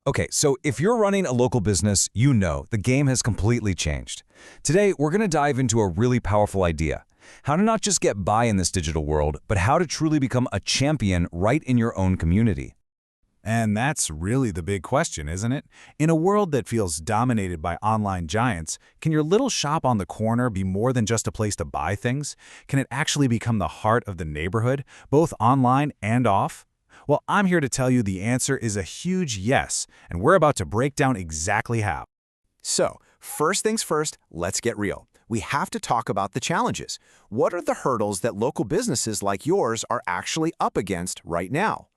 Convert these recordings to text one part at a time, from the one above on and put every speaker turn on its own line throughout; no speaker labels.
Okay, so if you're running a local business, you know the game has completely changed. Today, we're going to dive into a really powerful idea. How to not just get by in this digital world, but how to truly become a champion right in your own community.
And that's really the big question, isn't it? In a world that feels dominated by online giants, can your little shop on the corner be more than just a place to buy things? Can it actually become the heart of the neighborhood, both online and off? Well, I'm here to tell you the answer is a huge yes, and we're about to break down exactly how.
So, first things first, let's get real. We have to talk about the challenges. What are the hurdles that local businesses like yours are actually up against right now?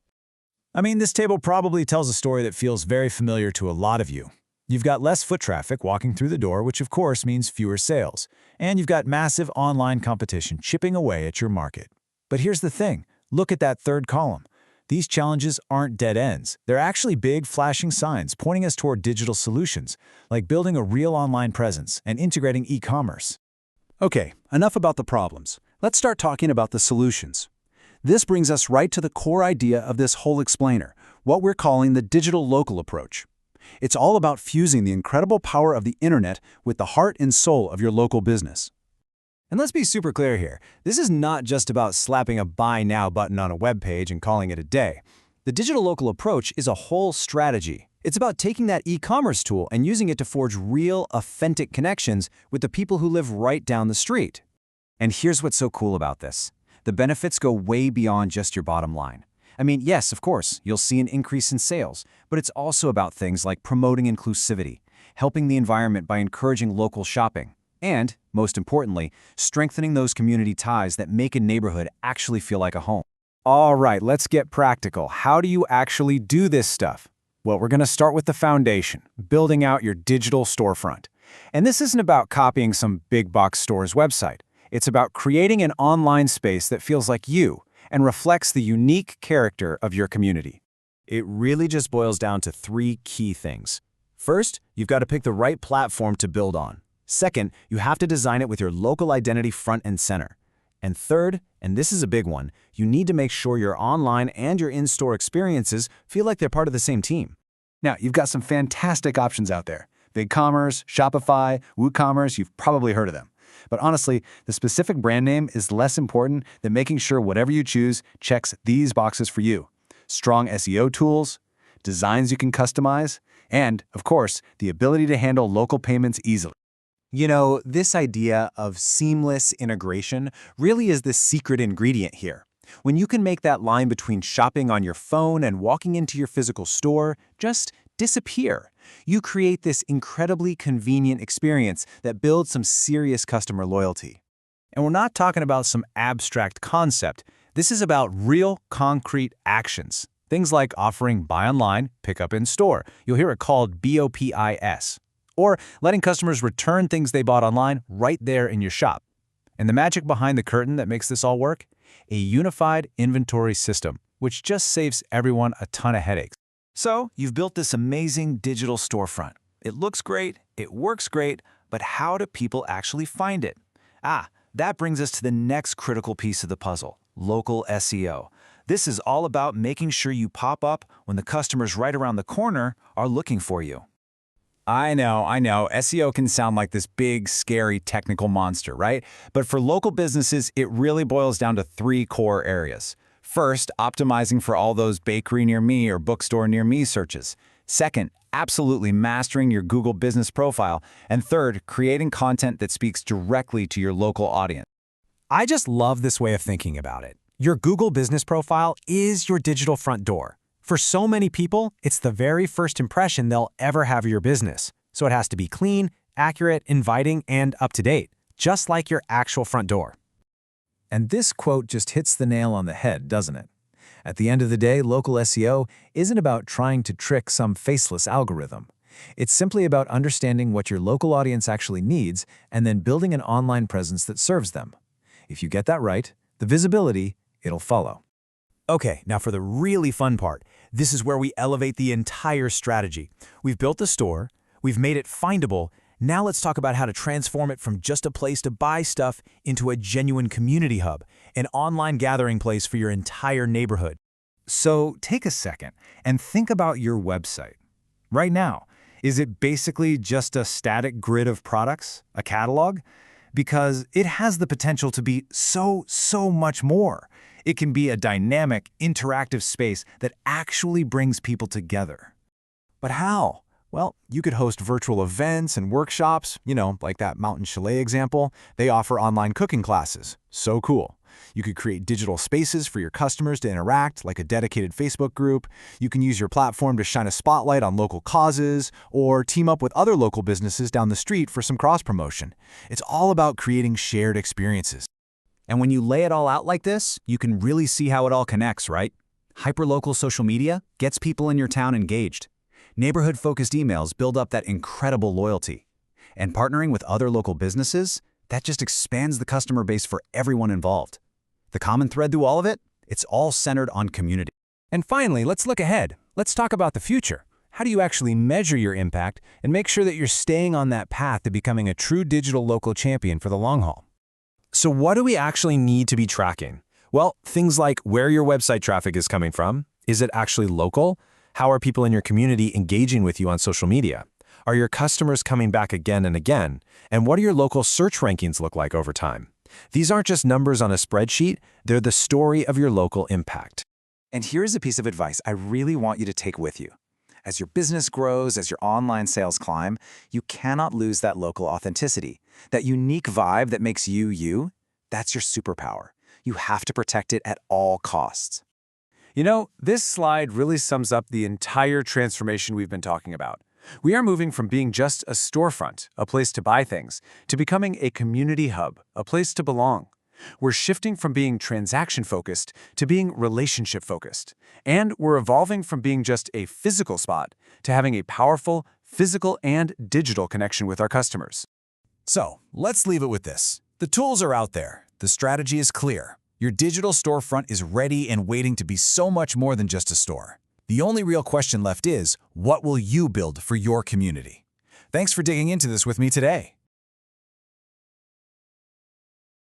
I mean, this table probably tells a story that feels very familiar to a lot of you. You've got less foot traffic walking through the door, which of course means fewer sales. And you've got massive online competition chipping away at your market. But here's the thing. Look at that third column. These challenges aren't dead ends. They're actually big, flashing signs pointing us toward digital solutions, like building a real online presence and integrating e-commerce.
Okay, enough about the problems. Let's start talking about the solutions. This brings us right to the core idea of this whole explainer, what we're calling the digital local approach. It's all about fusing the incredible power of the internet with the heart and soul of your local business.
And let's be super clear here. This is not just about slapping a Buy Now button on a web page and calling it a day. The digital local approach is a whole strategy. It's about taking that e-commerce tool and using it to forge real, authentic connections with the people who live right down the street.
And here's what's so cool about this. The benefits go way beyond just your bottom line. I mean, yes, of course, you'll see an increase in sales, but it's also about things like promoting inclusivity, helping the environment by encouraging local shopping, and, most importantly, strengthening those community ties that make a neighborhood actually feel like a home.
All right, let's get practical. How do you actually do this stuff? Well, we're going to start with the foundation, building out your digital storefront. And this isn't about copying some big box store's website. It's about creating an online space that feels like you and reflects the unique character of your community.
It really just boils down to three key things. First, you've got to pick the right platform to build on. Second, you have to design it with your local identity front and center. And third, and this is a big one, you need to make sure your online and your in-store experiences feel like they're part of the same team.
Now, you've got some fantastic options out there. BigCommerce, Shopify, WooCommerce, you've probably heard of them. But honestly, the specific brand name is less important than making sure whatever you choose checks these boxes for you. Strong SEO tools, designs you can customize, and, of course, the ability to handle local payments easily.
You know, this idea of seamless integration really is the secret ingredient here. When you can make that line between shopping on your phone and walking into your physical store just disappear, you create this incredibly convenient experience that builds some serious customer loyalty. And we're not talking about some abstract concept. This is about real, concrete actions. Things like offering buy online, pick up in store. You'll hear it called BOPIS. Or letting customers return things they bought online right there in your shop. And the magic behind the curtain that makes this all work? A unified inventory system, which just saves everyone a ton of headaches. So, you've built this amazing digital storefront. It looks great, it works great, but how do people actually find it? That brings us to the next critical piece of the puzzle, local SEO. This is all about making sure you pop up when the customers right around the corner are looking for you. I know. SEO can sound like this big, scary technical monster, right? But for local businesses, it really boils down to three core areas. First, optimizing for all those bakery near me or bookstore near me searches. Second, absolutely mastering your Google business profile. And third, creating content that speaks directly to your local audience. I just love this way of thinking about it. Your Google business profile is your digital front door. For so many people, it's the very first impression they'll ever have of your business. So it has to be clean, accurate, inviting, and up to date, just like your actual front door. And this quote just hits the nail on the head, doesn't it? At the end of the day, local SEO isn't about trying to trick some faceless algorithm. It's simply about understanding what your local audience actually needs and then building an online presence that serves them. If you get that right, the visibility, it'll follow. Okay, now for the really fun part. This is where we elevate the entire strategy. We've built the store, we've made it findable. Now let's talk about how to transform it from just a place to buy stuff into a genuine community hub, an online gathering place for your entire neighborhood. So take a second and think about your website.
Right now, is it basically just a static grid of products, a catalog? Because it has the potential to be so much more. It can be a dynamic, interactive space that actually brings people together.
But how? Well, you could host virtual events and workshops, like that Mountain Chalet example. They offer online cooking classes. So cool. You could create digital spaces for your customers to interact, like a dedicated Facebook group. You can use your platform to shine a spotlight on local causes, or team up with other local businesses down the street for some cross-promotion. It's all about creating shared experiences.
And when you lay it all out like this, you can really see how it all connects, right? Hyperlocal social media gets people in your town engaged. Neighborhood-focused emails build up that incredible loyalty. And partnering with other local businesses, that just expands the customer base for everyone involved. The common thread through all of it? It's all centered on community.
And finally, let's look ahead. Let's talk about the future. How do you actually measure your impact and make sure that you're staying on that path to becoming a true digital local champion for the long haul? So what do we actually need to be tracking? Well, things like where your website traffic is coming from. Is it actually local? How are people in your community engaging with you on social media? Are your customers coming back again and again? And what do your local search rankings look like over time? These aren't just numbers on a spreadsheet, they're the story of your local impact.
And here's a piece of advice I really want you to take with you. As your business grows, as your online sales climb, you cannot lose that local authenticity. That unique vibe that makes you you, that's your superpower. You have to protect it at all costs.
You know, this slide really sums up the entire transformation we've been talking about. We are moving from being just a storefront, a place to buy things, to becoming a community hub, a place to belong. We're shifting from being transaction-focused to being relationship-focused. And we're evolving from being just a physical spot to having a powerful physical and digital connection with our customers.
So, let's leave it with this. The tools are out there. The strategy is clear. Your digital storefront is ready and waiting to be so much more than just a store. The only real question left is, what will you build for your community? Thanks for digging into this with me today.